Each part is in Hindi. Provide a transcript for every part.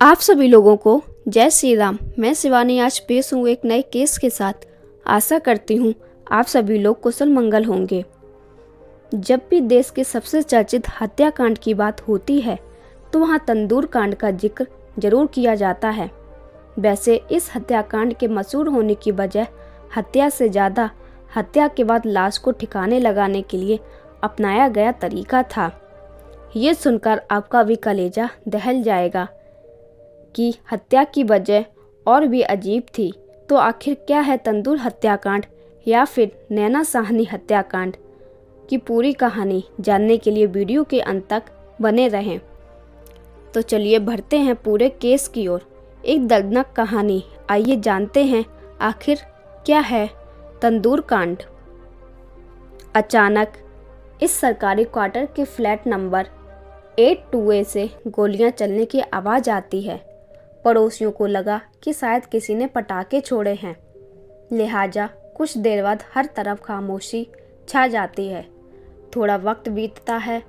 आप सभी लोगों को जय श्री राम। मैं शिवानी आज पेश हूँ एक नए केस के साथ। आशा करती हूँ आप सभी लोग कुशल मंगल होंगे। जब भी देश के सबसे चर्चित हत्याकांड की बात होती है तो वहाँ तंदूर कांड का जिक्र जरूर किया जाता है। वैसे इस हत्याकांड के मशहूर होने की वजह हत्या से ज़्यादा हत्या के बाद लाश को ठिकाने लगाने के लिए अपनाया गया तरीका था। ये सुनकर आपका भी कलेजा दहल जाएगा कि हत्या की वजह और भी अजीब थी। तो आखिर क्या है तंदूर हत्याकांड या फिर नैना साहनी हत्याकांड की पूरी कहानी जानने के लिए वीडियो के अंत तक बने रहें। तो चलिए बढ़ते हैं पूरे केस की ओर। एक दर्दनाक कहानी, आइए जानते हैं आखिर क्या है तंदूर कांड। अचानक इस सरकारी क्वार्टर के फ्लैट नंबर 82A से गोलियां चलने की आवाज़ आती है। पड़ोसियों को लगा कि शायद किसी ने पटाखे छोड़े हैं, लिहाजा कुछ देर बाद हर तरफ खामोशी छा जाती है। थोड़ा वक्त बीतता है,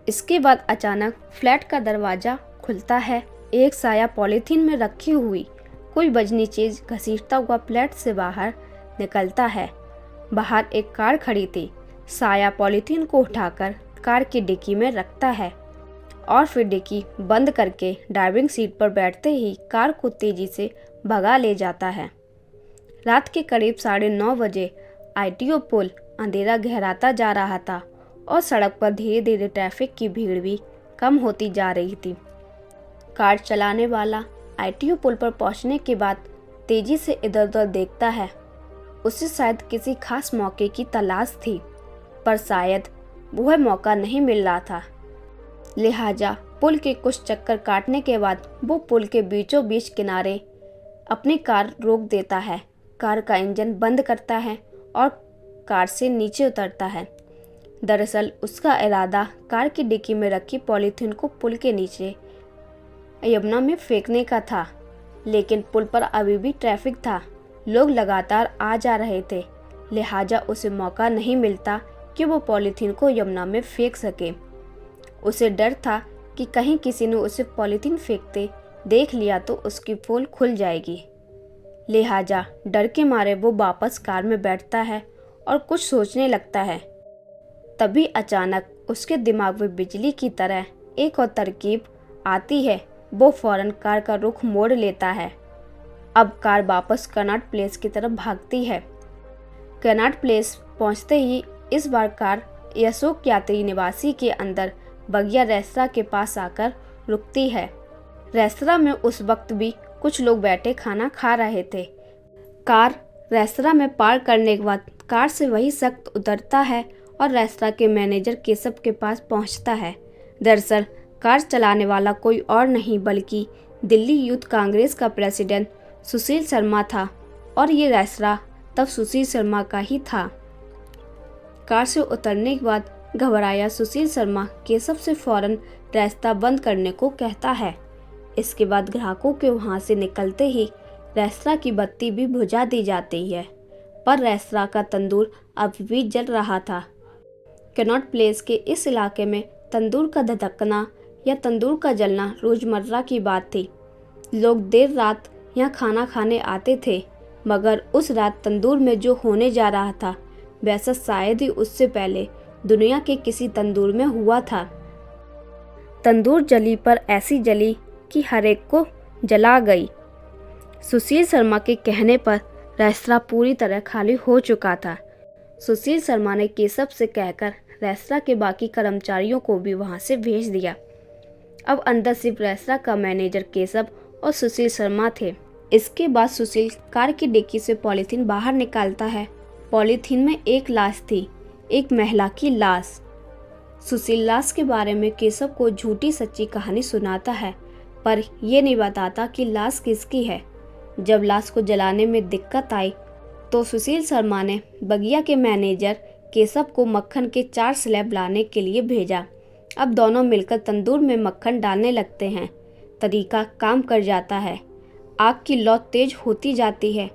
इसके बाद अचानक फ्लैट का दरवाज़ा खुलता है। एक साया पॉलीथीन में रखी हुई कोई वजनी चीज़ घसीटता हुआ फ्लैट से बाहर निकलता है। बाहर एक कार खड़ी थी। साया पॉलीथीन को उठाकर कार की डिक्की में रखता है और फिर डिक्की बंद करके ड्राइविंग सीट पर बैठते ही कार को तेज़ी से भगा ले जाता है। रात के करीब 9:30 बजे ITO पुल अंधेरा गहराता जा रहा था और सड़क पर धीरे धीरे ट्रैफिक की भीड़ भी कम होती जा रही थी। कार चलाने वाला ITO पुल पर पहुंचने के बाद तेज़ी से इधर उधर देखता है। उसे शायद किसी खास मौके की तलाश थी, पर शायद वह मौका नहीं मिल रहा था। लिहाजा पुल के कुछ चक्कर काटने के बाद वो पुल के बीचों बीच किनारे अपनी कार रोक देता है। कार का इंजन बंद करता है और कार से नीचे उतरता है। दरअसल उसका इरादा कार की डिक्की में रखी पॉलीथीन को पुल के नीचे यमुना में फेंकने का था, लेकिन पुल पर अभी भी ट्रैफिक था। लोग लगातार आ जा रहे थे, लिहाजा उसे मौका नहीं मिलता कि वो पॉलीथीन को यमुना में फेंक सके। उसे डर था कि कहीं किसी ने उसे पॉलीथीन फेंकते देख लिया तो उसकी पोल खुल जाएगी। लिहाजा डर के मारे वो वापस कार में बैठता है और कुछ सोचने लगता है। तभी अचानक उसके दिमाग में बिजली की तरह एक और तरकीब आती है। वो फौरन कार का रुख मोड़ लेता है। अब कार वापस कनॉट प्लेस की तरफ भागती है। कनॉट प्लेस पहुंचते ही इस बार कार अशोक यात्री निवासी के अंदर बगिया रेस्तरां के पास आकर रुकती है। रेस्तरां में उस वक्त भी कुछ लोग बैठे खाना खा रहे थे। कार रेस्तरां में पार्क करने के बाद कार से वही शख्स उतरता है और रेस्तरां के मैनेजर केशव के पास पहुंचता है। दरअसल कार चलाने वाला कोई और नहीं बल्कि दिल्ली यूथ कांग्रेस का प्रेसिडेंट सुशील शर्मा था और ये रेस्तरां तब सुशील शर्मा का ही था। कार से उतरने के बाद घबराया सुशील शर्मा केशव से फौरन रेस्तरां बंद करने को कहता है। इसके बाद ग्राहकों के वहां से निकलते ही रेस्तरां की बत्ती भी बुझा दी जाती है, पर रेस्तरां का तंदूर अभी भी जल रहा था। कनॉट प्लेस के इस इलाके में तंदूर का धधकना या तंदूर का जलना रोजमर्रा की बात थी। लोग देर रात यहाँ खाना खाने आते थे, मगर उस रात तंदूर में जो होने जा रहा था वैसा शायद ही उससे पहले दुनिया के किसी तंदूर में हुआ था। तंदूर जली पर ऐसी जली कि हर एक को जला गई। सुशील शर्मा के कहने पर रेस्तरां पूरी तरह खाली हो चुका था। सुशील शर्मा ने केशव से कहकर रेस्तरां के बाकी कर्मचारियों को भी वहां से भेज दिया। अब अंदर सिर्फ रेस्तरां का मैनेजर केशव और सुशील शर्मा थे। इसके बाद सुशील कार की डिक्की से पॉलीथीन बाहर निकालता है। पॉलीथीन में एक लाश थी, एक महिला की लाश। सुशील लाश के बारे में केशव को झूठी सच्ची कहानी सुनाता है, पर यह नहीं बताता कि लाश किसकी है। जब लाश को जलाने में दिक्कत आई तो सुशील शर्मा ने बगिया के मैनेजर केशव को मक्खन के 4 स्लैब लाने के लिए भेजा। अब दोनों मिलकर तंदूर में मक्खन डालने लगते हैं। तरीका काम कर जाता है। आग की लौ तेज होती जाती है,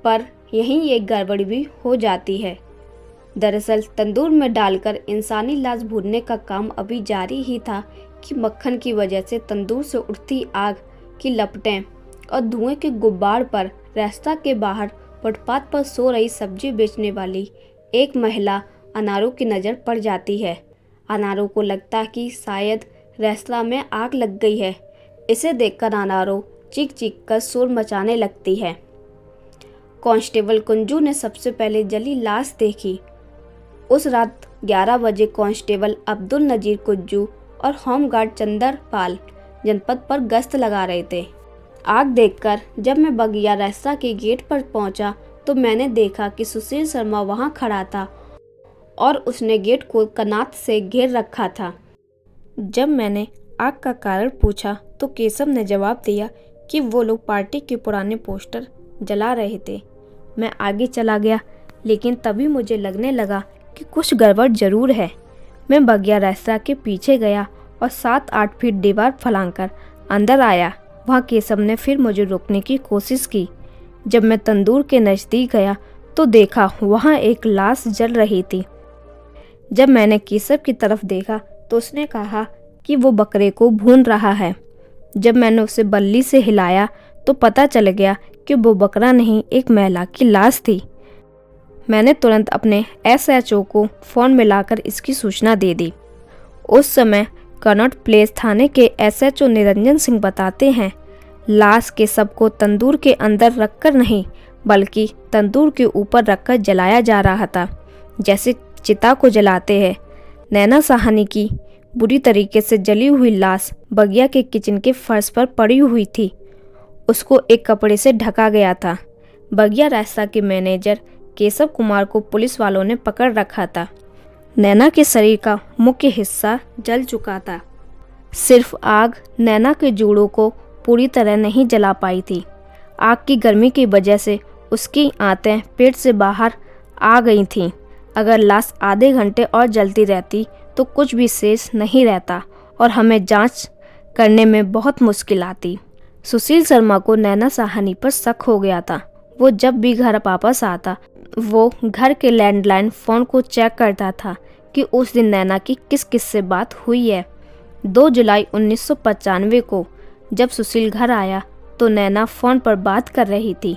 पर यहीं एक गड़बड़ी भी हो जाती है। दरअसल तंदूर में डालकर इंसानी लाश भूनने का काम अभी जारी ही था कि मक्खन की वजह से तंदूर से उठती आग की लपटें और धुएं के गुब्बार पर रेस्तरां के बाहर फुटपाथ पर सो रही सब्जी बेचने वाली एक महिला अनारों की नज़र पड़ जाती है। अनारों को लगता कि शायद रेस्तरां में आग लग गई है। इसे देखकर अनारों चीख चीख कर शोर मचाने लगती है। कांस्टेबल कुंजू ने सबसे पहले जली लाश देखी। उस रात 11 बजे कांस्टेबल अब्दुल नजीर कुंजू और होमगार्ड चंदर पाल जनपद पर गश्त लगा रहे थे। आग देखकर जब मैं बगिया रेस्तरां के गेट पर पहुंचा तो मैंने देखा कि सुशील शर्मा वहां खड़ा था और उसने गेट को कनात से घेर रखा था। जब मैंने आग का कारण पूछा तो केशव ने जवाब दिया कि वो लोग पार्टी के पुराने पोस्टर जला रहे थे। मैं आगे चला गया, लेकिन तभी मुझे लगने लगा कि कुछ गड़बड़ जरूर है। मैं बगिया रेस्तरां के पीछे गया और 7-8 फीट दीवार फलांकर अंदर आया। वहाँ केशव ने फिर मुझे रोकने की कोशिश की। जब मैं तंदूर के नज़दीक गया तो देखा वहाँ एक लाश जल रही थी। जब मैंने केशव की तरफ देखा तो उसने कहा कि वो बकरे को भून रहा है। जब मैंने उसे बल्ली से हिलाया तो पता चल गया कि वो बकरा नहीं, एक महिला की लाश थी। मैंने तुरंत अपने SHO को फ़ोन मिलाकर इसकी सूचना दे दी। उस समय कनॉट प्लेस थाने के SHO निरंजन सिंह बताते हैं, लाश के शव को तंदूर के अंदर रखकर नहीं बल्कि तंदूर के ऊपर रखकर जलाया जा रहा था, जैसे चिता को जलाते हैं। नैना साहनी की बुरी तरीके से जली हुई लाश बगिया के किचन के फर्श पर पड़ी हुई थी। उसको एक कपड़े से ढका गया था। बगिया रेस्तरां के मैनेजर केशव कुमार को पुलिस वालों ने पकड़ रखा था। नैना के शरीर का मुख्य हिस्सा जल चुका था। सिर्फ आग नैना के जोड़ों को पूरी तरह नहीं जला पाई थी। आग की गर्मी की वजह से उसकी आंतें पेट से बाहर आ गई थीं। अगर लाश आधे घंटे और जलती रहती तो कुछ भी शेष नहीं रहता और हमें जांच करने में बहुत मुश्किल आती। सुशील शर्मा को नैना साहनी पर शक हो गया था। वो जब भी घर वापस आता वो घर के लैंडलाइन फ़ोन को चेक करता था कि उस दिन नैना की किस किस से बात हुई है। 2 जुलाई 1995 को जब सुशील घर आया तो नैना फ़ोन पर बात कर रही थी।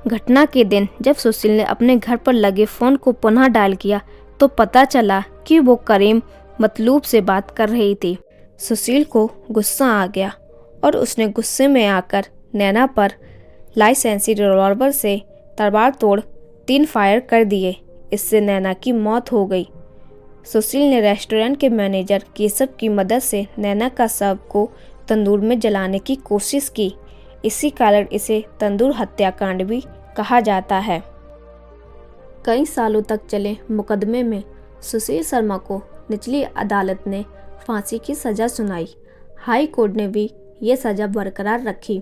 घटना के दिन जब सुशील ने अपने घर पर लगे फ़ोन को पुनः डायल किया तो पता चला कि वो करीम मतलूब से बात कर रही थी। सुशील को गुस्सा आ गया और उसने गुस्से में आकर नैना पर लाइसेंसी रिवॉल्वर से तलवार तोड़ 3 फायर कर दिए। इससे नैना की मौत हो गई। सुशील ने रेस्टोरेंट के मैनेजर केशव की मदद से नैना का शव को तंदूर में जलाने की कोशिश की। इसी कारण इसे तंदूर हत्याकांड भी कहा जाता है। कई सालों तक चले मुकदमे में सुशील शर्मा को निचली अदालत ने फांसी की सज़ा सुनाई। हाई कोर्ट ने भी ये सज़ा बरकरार रखी।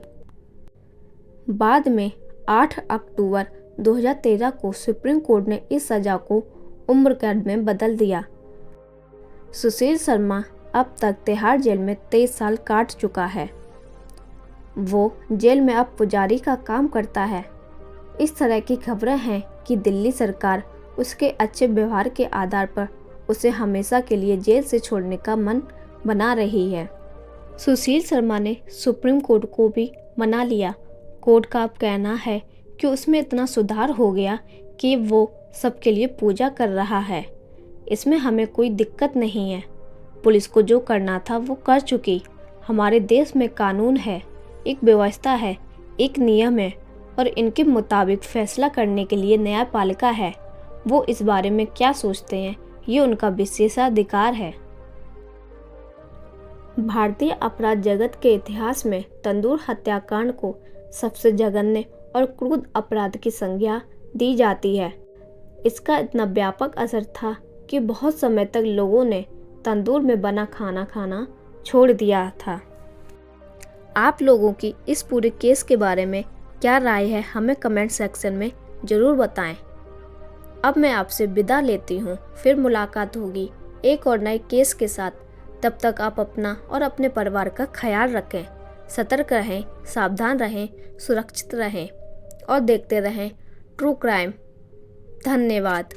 बाद में 8 अक्टूबर 2013 को सुप्रीम कोर्ट ने इस सज़ा को उम्र कैद में बदल दिया। सुशील शर्मा अब तक तिहाड़ जेल में 23 साल काट चुका है। वो जेल में अब पुजारी का काम करता है। इस तरह की खबरें हैं कि दिल्ली सरकार उसके अच्छे व्यवहार के आधार पर उसे हमेशा के लिए जेल से छोड़ने का मन बना रही है। सुशील शर्मा ने सुप्रीम कोर्ट को भी मना लिया। कोर्ट का अब कहना है कि उसमें इतना सुधार हो गया कि वो सबके लिए पूजा कर रहा है। इसमें हमें कोई दिक्कत नहीं है। पुलिस को जो करना था वो कर चुकी। हमारे देश में कानून है, एक व्यवस्था है, एक नियम है और इनके मुताबिक फैसला करने के लिए न्यायपालिका है। वो इस बारे में क्या सोचते हैं ये उनका विशेषाधिकार है। भारतीय अपराध जगत के इतिहास में तंदूर हत्याकांड को सबसे जघन्य और क्रूर अपराध की संज्ञा दी जाती है। इसका इतना व्यापक असर था कि बहुत समय तक लोगों ने तंदूर में बना खाना खाना छोड़ दिया था। आप लोगों की इस पूरे केस के बारे में क्या राय है हमें कमेंट सेक्शन में ज़रूर बताएं। अब मैं आपसे विदा लेती हूँ। फिर मुलाकात होगी एक और नए केस के साथ। तब तक आप अपना और अपने परिवार का ख्याल रखें, सतर्क रहें, सावधान रहें, सुरक्षित रहें और देखते रहें ट्रू क्राइम। धन्यवाद।